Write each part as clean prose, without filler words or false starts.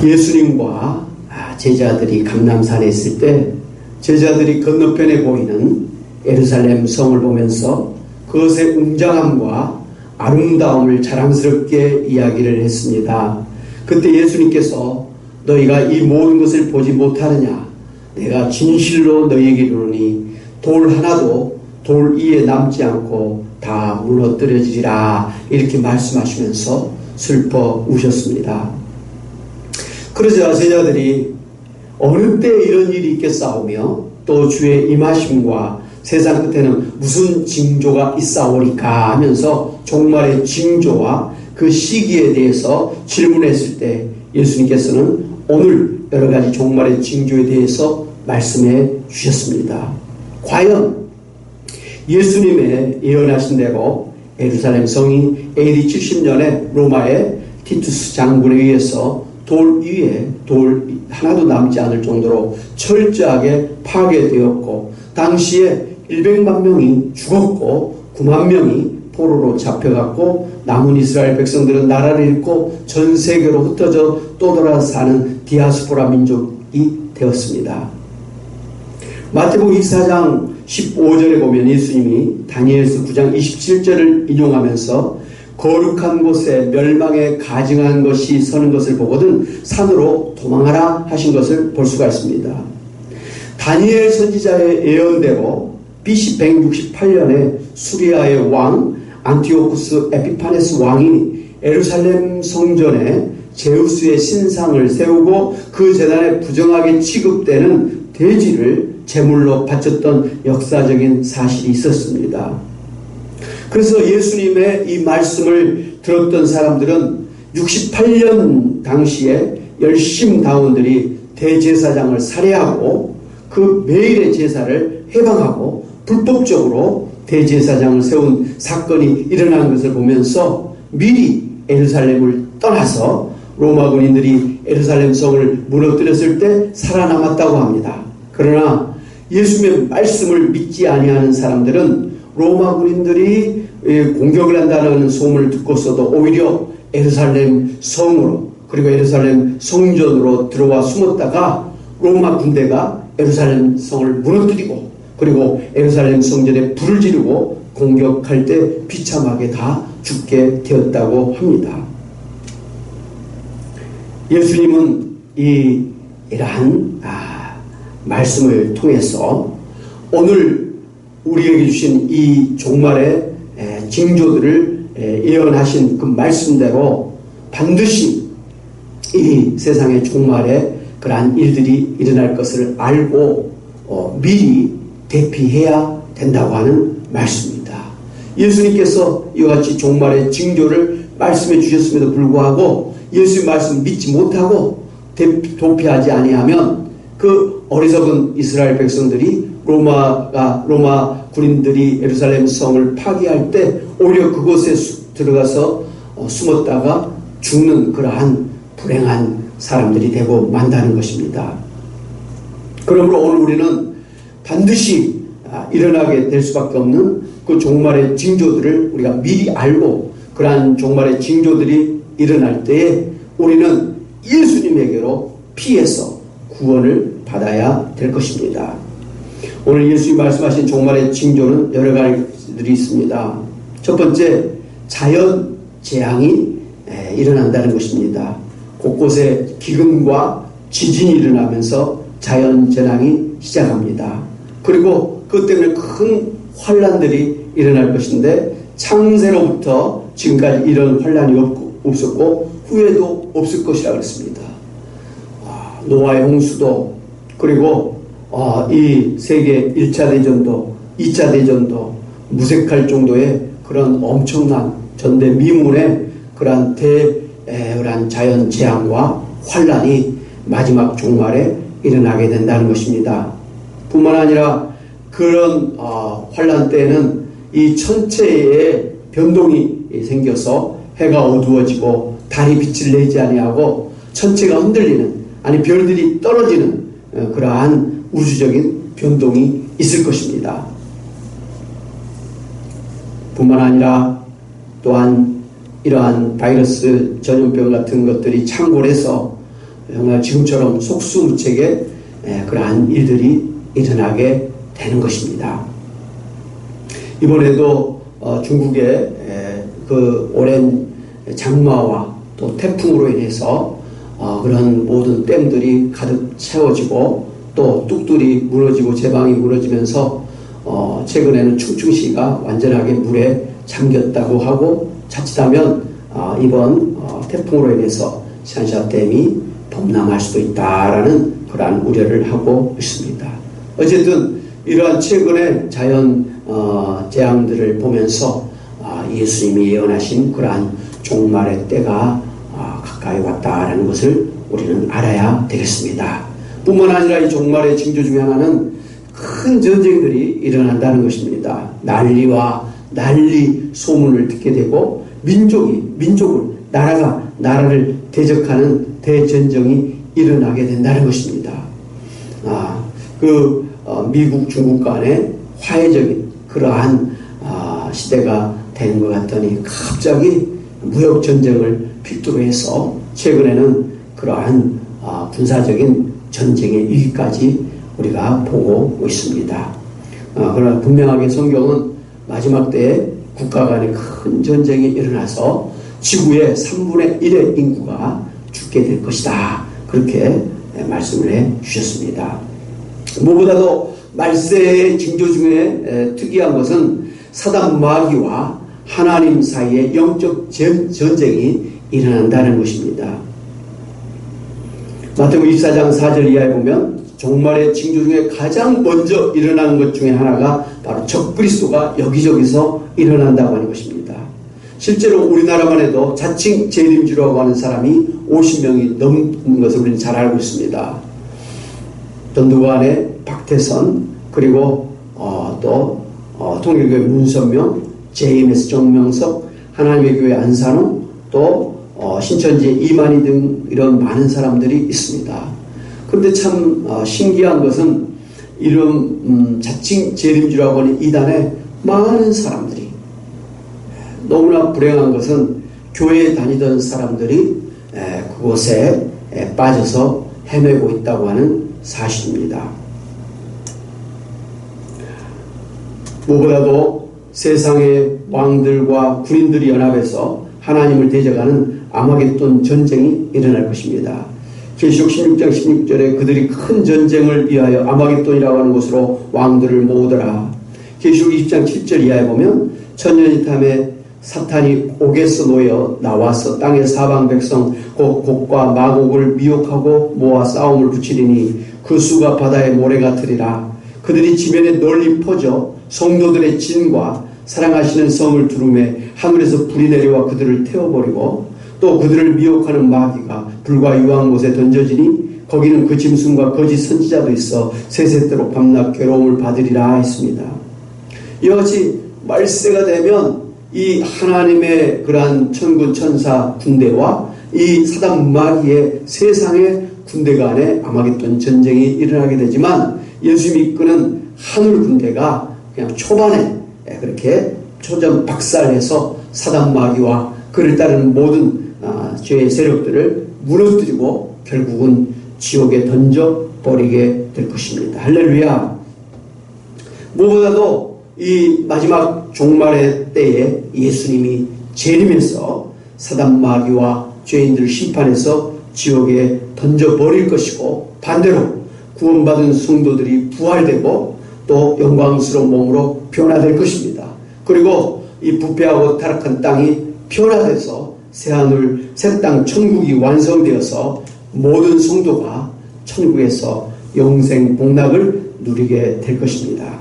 예수님과 제자들이 감람산에 있을 때 제자들이 건너편에 보이는 예루살렘 성을 보면서 그것의 웅장함과 아름다움을 자랑스럽게 이야기를 했습니다. 그때 예수님께서 너희가 이 모든 것을 보지 못하느냐? 내가 진실로 너희에게 이르노니 돌 하나도 돌 위에 남지 않고 다 무너뜨려지리라, 이렇게 말씀하시면서 슬퍼 우셨습니다. 그러자 제자들이 어느 때 이런 일이 있겠사오며 또 주의 임하심과 세상 끝에는 무슨 징조가 있사오리까 하면서 종말의 징조와 그 시기에 대해서 질문했을 때 예수님께서는 오늘 여러 가지 종말의 징조에 대해서 말씀해 주셨습니다. 과연 예수님의 예언하신 대로 예루살렘 성이 AD 70년에 로마의 티투스 장군에 의해서 돌 위에 돌 하나도 남지 않을 정도로 철저하게 파괴되었고, 당시에 100만 명이 죽었고 9만 명이 포로로 잡혀갔고, 남은 이스라엘 백성들은 나라를 잃고 전 세계로 흩어져 떠돌아 사는 디아스포라 민족이 되었습니다. 마태복음 24장 15절에 보면 예수님이 다니엘서 9장 27절을 인용하면서 거룩한 곳에 멸망에 가증한 것이 서는 것을 보거든 산으로 도망하라 하신 것을 볼 수가 있습니다. 다니엘 선지자의 예언대로 BC 168년에 수리아의 왕 안티오쿠스 에피파네스 왕이 예루살렘 성전에 제우스의 신상을 세우고 그 제단에 부정하게 취급되는 돼지를 제물로 바쳤던 역사적인 사실이 있었습니다. 그래서 예수님의 이 말씀을 들었던 사람들은 68년 당시에 열심당원들이 대제사장을 살해하고 그 매일의 제사를 해방하고 불법적으로 대제사장을 세운 사건이 일어난 것을 보면서 미리 예루살렘을 떠나서 로마 군인들이 예루살렘 성을 무너뜨렸을 때 살아남았다고 합니다. 그러나 예수님의 말씀을 믿지 아니하는 사람들은 로마 군인들이 공격을 한다는 소문을 듣고서도 오히려 예루살렘 성으로, 그리고 예루살렘 성전으로 들어와 숨었다가 로마 군대가 예루살렘 성을 무너뜨리고 그리고 예루살렘 성전에 불을 지르고 공격할 때 비참하게 다 죽게 되었다고 합니다. 예수님은 이러한 말씀을 통해서 오늘 우리에게 주신 이 종말의 징조들을 예언하신 그 말씀대로 반드시 이 세상의 종말에 그러한 일들이 일어날 것을 알고 미리 대피해야 된다고 하는 말씀입니다. 예수님께서 이와 같이 종말의 징조를 말씀해 주셨음에도 불구하고 예수의 말씀 믿지 못하고 도피하지 아니하면 그 어리석은 이스라엘 백성들이 로마 군인들이 예루살렘 성을 파괴할 때 오히려 그곳에 들어가서 숨었다가 죽는 그러한 불행한 사람들이 되고 만다는 것입니다. 그러므로 오늘 우리는 반드시 일어나게 될 수밖에 없는 그 종말의 징조들을 우리가 미리 알고 그러한 종말의 징조들이 일어날 때에 우리는 예수님에게로 피해서 구원을 받아야 될 것입니다. 오늘 예수님이 말씀하신 종말의 징조는 여러 가지들이 있습니다. 첫 번째, 자연 재앙이 일어난다는 것입니다. 곳곳에 기근과 지진이 일어나면서 자연 재앙이 시작합니다. 그리고 그것 때문에 큰 환란들이 일어날 것인데 창세로부터 지금까지 이런 환란이 없었고 후에도 없을 것이라고 했습니다. 노아의 홍수도, 그리고 이 세계 1차 대전도 2차 대전도 무색할 정도의 그런 엄청난 전대미문의 그러한 그러한 자연 재앙과 환란이 마지막 종말에 일어나게 된다는 것입니다. 뿐만 아니라 그런 환란 때에는 이 천체에 변동이 생겨서 해가 어두워지고 달이 빛을 내지 아니하고 천체가 흔들리는, 아니 별들이 떨어지는 그러한 우주적인 변동이 있을 것입니다. 뿐만 아니라 또한 이러한 바이러스 전염병 같은 것들이 창궐해서 정말 지금처럼 속수무책의 그러한 일들이 일어나게 되는 것입니다. 이번에도 중국의 그 오랜 장마와 또 태풍으로 인해서 그런 모든 댐들이 가득 채워지고 또 뚝들이 무너지고 제방이 무너지면서 최근에는 충청시가 완전하게 물에 잠겼다고 하고 자칫하면 이번 태풍으로 인해서 샨샤댐이 범람할 수도 있다라는 그러한 우려를 하고 있습니다. 어쨌든 이러한 최근의 자연 재앙들을 보면서 예수님이 예언하신 그러한 종말의 때가 가까이 왔다라는 것을 우리는 알아야 되겠습니다. 뿐만 아니라 이 종말의 징조 중에 하나는 큰 전쟁들이 일어난다는 것입니다. 난리와 난리 소문을 듣게 되고 민족을 나라가 나라를 대적하는 대전쟁이 일어나게 된다는 것입니다. 미국 중국 간의 화해적인 그러한 시대가 되는 것 같더니 갑자기 무역 전쟁을 필두로 해서 최근에는 그러한 군사적인 전쟁의 위기까지 우리가 보고 있습니다. 그러나 분명하게 성경은 마지막 때에 국가 간의 큰 전쟁이 일어나서 지구의 3분의 1의 인구가 죽게 될 것이다. 그렇게 말씀을 해 주셨습니다. 무엇보다도 말세의 징조 중에 특이한 것은 사단 마귀와 하나님 사이의 영적 전쟁이 일어난다는 것입니다. 마태복음 24장 4절 이하에 보면 종말의 징조 중에 가장 먼저 일어나는 것 중에 하나가 바로 적그리스도가 여기저기서 일어난다고 하는 것입니다. 실제로 우리나라만 해도 자칭 재림주라고 하는 사람이 50명이 넘는 것을 우리는 잘 알고 있습니다. 전두환의 박태선, 그리고 또 통일교회 문선명, JMS 정명석, 하나님의 교회 안산호, 또 신천지의 이만희 등 이런 많은 사람들이 있습니다. 그런데 참 신기한 것은 이런 자칭 재림주라고 하는 이단에 많은 사람들이, 너무나 불행한 것은 교회에 다니던 사람들이 그곳에 빠져서 헤매고 있다고 하는 사실입니다. 무엇보다도 세상의 왕들과 군인들이 연합해서 하나님을 대적하는 아마겟돈 전쟁이 일어날 것입니다. 계시록 16장 16절에 그들이 큰 전쟁을 위하여 아마겟돈이라고 하는 곳으로 왕들을 모으더라. 계시록 20장 7절 이하에 보면 천년이 탐에 사탄이 옥에서 놓여 나와서 땅의 사방 백성 곡과 마곡을 미혹하고 모아 싸움을 붙이리니 그 수가 바다의 모래 같으리라. 그들이 지면에 널리 퍼져 성도들의 진과 사랑하시는 성을 두루매 하늘에서 불이 내려와 그들을 태워버리고 또 그들을 미혹하는 마귀가 불과 유황 못에 던져지니 거기는 그 짐승과 거짓 선지자도 있어 세세토록 밤낮 괴로움을 받으리라 했습니다. 이와 같이 말세가 되면 이 하나님의 그러한 천군 천사 군대와 이 사단 마귀의 세상의 군대 간에 아마겟돈 전쟁이 일어나게 되지만 예수님이 이끄는 하늘 군대가 그냥 초반에 그렇게 초전 박살내서 사단 마귀와 그를 따르는 모든 죄의 세력들을 무너뜨리고 결국은 지옥에 던져버리게 될 것입니다. 할렐루야. 무엇보다도 이 마지막 종말의 때에 예수님이 재림해서 사단 마귀와 죄인들을 심판해서 지옥에 던져버릴 것이고, 반대로 구원받은 성도들이 부활되고 또 영광스러운 몸으로 변화될 것입니다. 그리고 이 부패하고 타락한 땅이 변화돼서 새하늘 새 땅 천국이 완성되어서 모든 성도가 천국에서 영생 복락을 누리게 될 것입니다.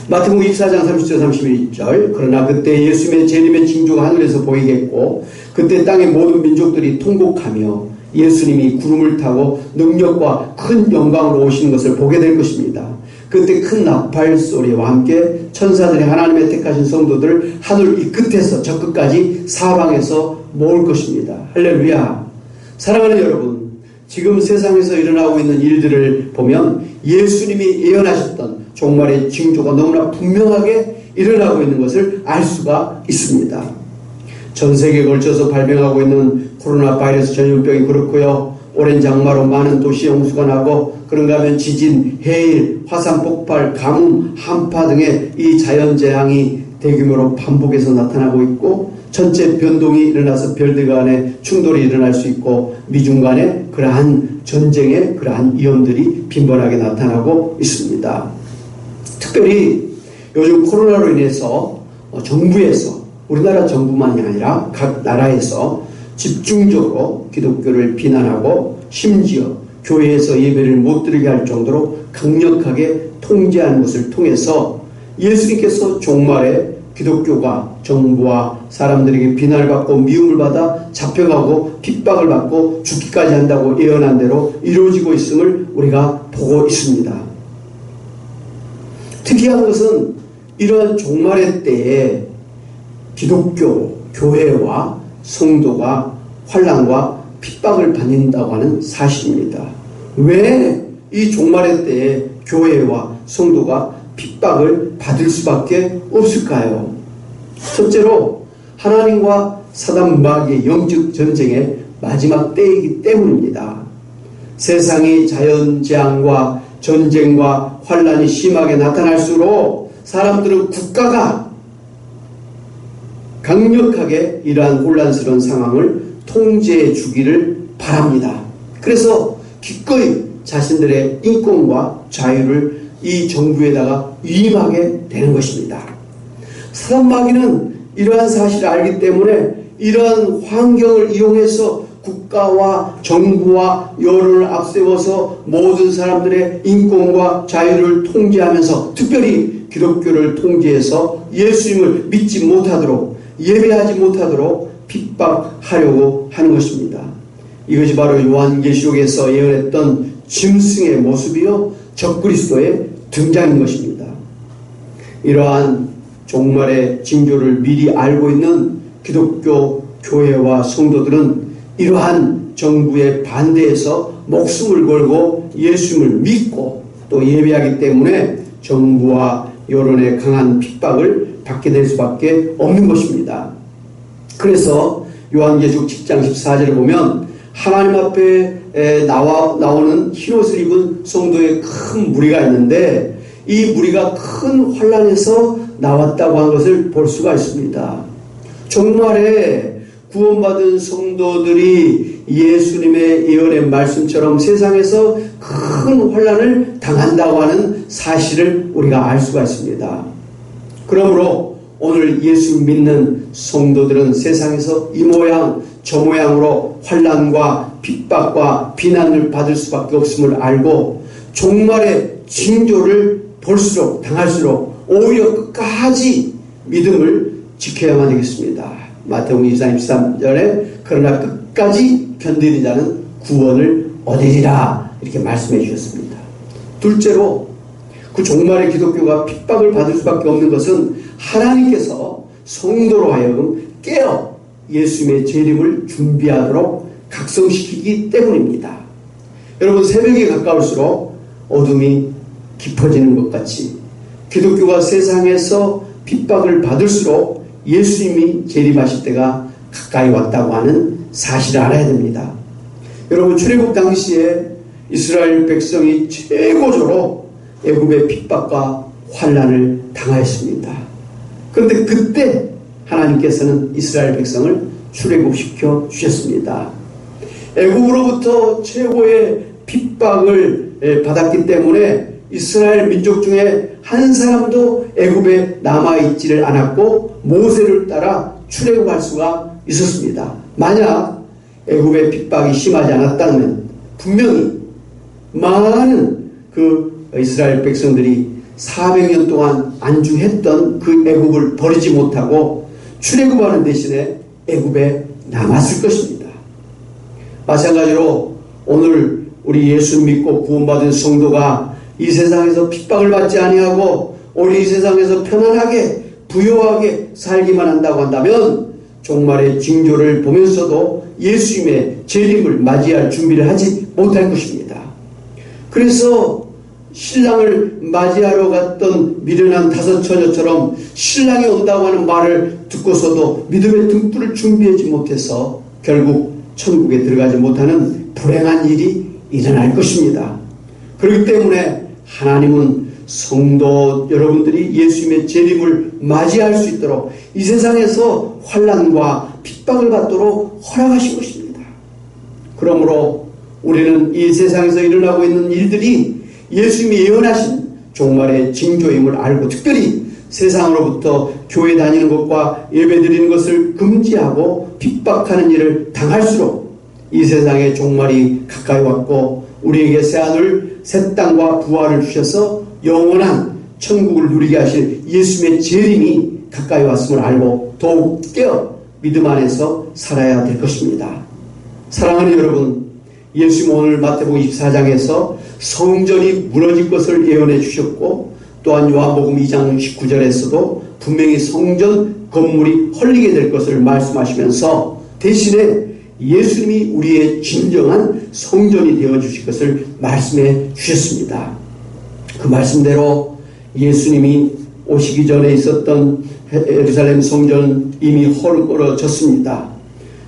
마태복음 24장 30절 31절 그러나 그때 예수님의 재림의 징조가 하늘에서 보이겠고 그때 땅의 모든 민족들이 통곡하며 예수님이 구름을 타고 능력과 큰 영광으로 오시는 것을 보게 될 것입니다. 그때 큰 나팔 소리와 함께 천사들이 하나님의 택하신 성도들을 하늘 이 끝에서 저 끝까지 사방에서 모을 것입니다. 할렐루야. 사랑하는 여러분, 지금 세상에서 일어나고 있는 일들을 보면 예수님이 예언하셨던 종말의 징조가 너무나 분명하게 일어나고 있는 것을 알 수가 있습니다. 전 세계에 걸쳐서 발병하고 있는 코로나 바이러스 전염병이 그렇고요. 오랜 장마로 많은 도시에 홍수가 나고, 그런가 하면 지진, 해일, 화산 폭발, 가뭄, 한파 등의 이 자연재앙이 대규모로 반복해서 나타나고 있고, 전체 변동이 일어나서 별들 간의 충돌이 일어날 수 있고, 미중 간의 그러한 전쟁의 그러한 위험들이 빈번하게 나타나고 있습니다. 특별히 요즘 코로나로 인해서 정부에서, 우리나라 정부만이 아니라 각 나라에서 집중적으로 기독교를 비난하고 심지어 교회에서 예배를 못 드리게 할 정도로 강력하게 통제하는 것을 통해서 예수님께서 종말에 기독교가 정부와 사람들에게 비난을 받고 미움을 받아 잡혀가고 핍박을 받고 죽기까지 한다고 예언한 대로 이루어지고 있음을 우리가 보고 있습니다. 특이한 것은 이러한 종말의 때에 기독교, 교회와 성도가 환난과 핍박을 받는다고 하는 사실입니다. 왜 이 종말의 때에 교회와 성도가 핍박을 받을 수밖에 없을까요? 첫째로 하나님과 사단 마귀의 영적 전쟁의 마지막 때이기 때문입니다. 세상이 자연재앙과 전쟁과 환난이 심하게 나타날수록 사람들은 국가가 강력하게 이러한 혼란스러운 상황을 통제해 주기를 바랍니다. 그래서 기꺼이 자신들의 인권과 자유를 이 정부에다가 위임하게 되는 것입니다. 사단 마귀는 이러한 사실을 알기 때문에 이러한 환경을 이용해서 국가와 정부와 여론을 앞세워서 모든 사람들의 인권과 자유를 통제하면서 특별히 기독교를 통제해서 예수님을 믿지 못하도록, 예배하지 못하도록 핍박하려고 하는 것입니다. 이것이 바로 요한계시록에서 예언했던 짐승의 모습이요 적그리스도의 등장인 것입니다. 이러한 종말의 징조를 미리 알고 있는 기독교 교회와 성도들은 이러한 정부의 반대에서 목숨을 걸고 예수님을 믿고 또 예배하기 때문에 정부와 여론의 강한 핍박을 받게 될 수밖에 없는 것입니다. 그래서 요한계시록 10장 14절을 보면 하나님 앞에 나오는 흰옷을 입은 성도의 큰 무리가 있는데 이 무리가 큰 환난에서 나왔다고 한 것을 볼 수가 있습니다. 종말에 구원받은 성도들이 예수님의 예언의 말씀처럼 세상에서 큰 환난을 당한다고 하는 사실을 우리가 알 수가 있습니다. 그러므로 오늘 예수 믿는 성도들은 세상에서 이 모양 저 모양으로 환난과 핍박과 비난을 받을 수밖에 없음을 알고 종말의 징조를 볼수록 당할수록 오히려 끝까지 믿음을 지켜야만 되겠습니다. 마태복음 24장 23절에 그러나 끝까지 견디는 자는 구원을 얻으리라 이렇게 말씀해 주셨습니다. 둘째로 그 종말의 기독교가 핍박을 받을 수밖에 없는 것은 하나님께서 성도로 하여금 깨어 예수님의 재림을 준비하도록 각성시키기 때문입니다. 여러분, 새벽이 가까울수록 어둠이 깊어지는 것 같이 기독교가 세상에서 핍박을 받을수록 예수님이 재림하실 때가 가까이 왔다고 하는 사실을 알아야 됩니다. 여러분, 출애굽 당시에 이스라엘 백성이 최고조로 애굽의 핍박과 환난을 당하였습니다. 그런데 그때 하나님께서는 이스라엘 백성을 출애굽시켜 주셨습니다. 애굽으로부터 최고의 핍박을 받았기 때문에 이스라엘 민족 중에 한 사람도 애굽에 남아있지를 않았고 모세를 따라 출애굽할 수가 있었습니다. 만약 애굽의 핍박이 심하지 않았다면 분명히 많은 그 이스라엘 백성들이 400년 동안 안주했던 그 애굽을 버리지 못하고 출애굽하는 대신에 애굽에 남았을 것입니다. 마찬가지로 오늘 우리 예수 믿고 구원받은 성도가 이 세상에서 핍박을 받지 아니하고 오늘 이 세상에서 편안하게 부유하게 살기만 한다고 한다면 종말의 징조를 보면서도 예수님의 재림을 맞이할 준비를 하지 못할 것입니다. 그래서 신랑을 맞이하러 갔던 미련한 다섯 처녀처럼 신랑이 온다고 하는 말을 듣고서도 믿음의 등불을 준비하지 못해서 결국 천국에 들어가지 못하는 불행한 일이 일어날 것입니다. 그렇기 때문에 하나님은 성도 여러분들이 예수님의 재림을 맞이할 수 있도록 이 세상에서 환난과 핍박을 받도록 허락하신 것입니다. 그러므로 우리는 이 세상에서 일어나고 있는 일들이 예수님이 예언하신 종말의 징조임을 알고, 특별히 세상으로부터 교회 다니는 것과 예배 드리는 것을 금지하고 핍박하는 일을 당할수록 이 세상의 종말이 가까이 왔고, 우리에게 새하늘 새 땅과 부활을 주셔서 영원한 천국을 누리게 하실 예수님의 재림이 가까이 왔음을 알고 더욱 깨어 믿음 안에서 살아야 될 것입니다. 사랑하는 여러분, 예수님 오늘 마태복음 24장에서 성전이 무너질 것을 예언해 주셨고, 또한 요한복음 2장 19절에서도 분명히 성전 건물이 헐리게 될 것을 말씀하시면서 대신에 예수님이 우리의 진정한 성전이 되어주실 것을 말씀해 주셨습니다. 그 말씀대로 예수님이 오시기 전에 있었던 예루살렘 성전은 이미 헐거러졌습니다.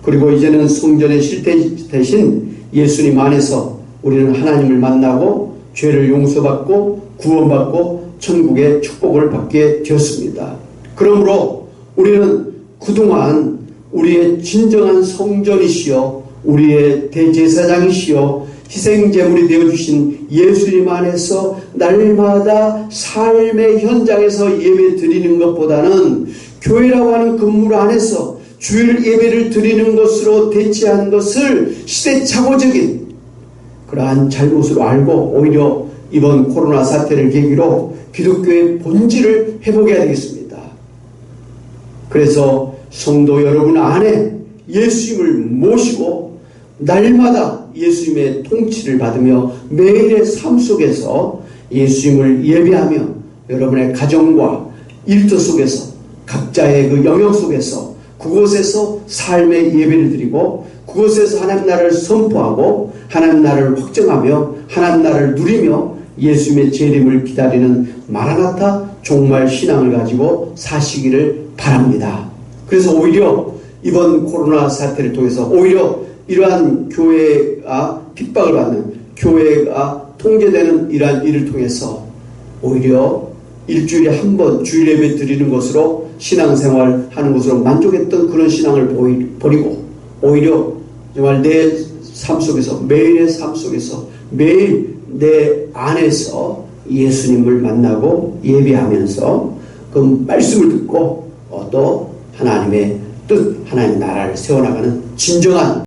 그리고 이제는 성전의 실태 대신 예수님 안에서 우리는 하나님을 만나고 죄를 용서받고 구원받고 천국의 축복을 받게 되었습니다. 그러므로 우리는 그동안 우리의 진정한 성전이시여 우리의 대제사장이시여 희생제물이 되어주신 예수님 안에서 날마다 삶의 현장에서 예배 드리는 것보다는 교회라고 하는 건물 안에서 주일 예배를 드리는 것으로 대체한 것을 시대착오적인 그러한 잘못으로 알고 오히려 이번 코로나 사태를 계기로 기독교의 본질을 회복해야 되겠습니다. 그래서 성도 여러분 안에 예수님을 모시고 날마다 예수님의 통치를 받으며 매일의 삶 속에서 예수님을 예배하며 여러분의 가정과 일터 속에서 각자의 그 영역 속에서 그곳에서 삶의 예배를 드리고 그곳에서 하나님 나라를 선포하고 하나님 나라를 확정하며 하나님 나라를 누리며 예수님의 재림을 기다리는 마라나타 종말 신앙을 가지고 사시기를 바랍니다. 그래서 오히려 이번 코로나 사태를 통해서 오히려 이러한 교회가 핍박을 받는 교회가 통제되는 이러한 일을 통해서 오히려 일주일에 한 번 주일 예배 드리는 것으로 신앙생활 하는 것으로 만족했던 그런 신앙을 버리고 오히려 정말 내 삶 속에서 매일의 삶 속에서 매일 내 안에서 예수님을 만나고 예배하면서 그 말씀을 듣고 또 하나님의 뜻, 하나님의 나라를 세워나가는 진정한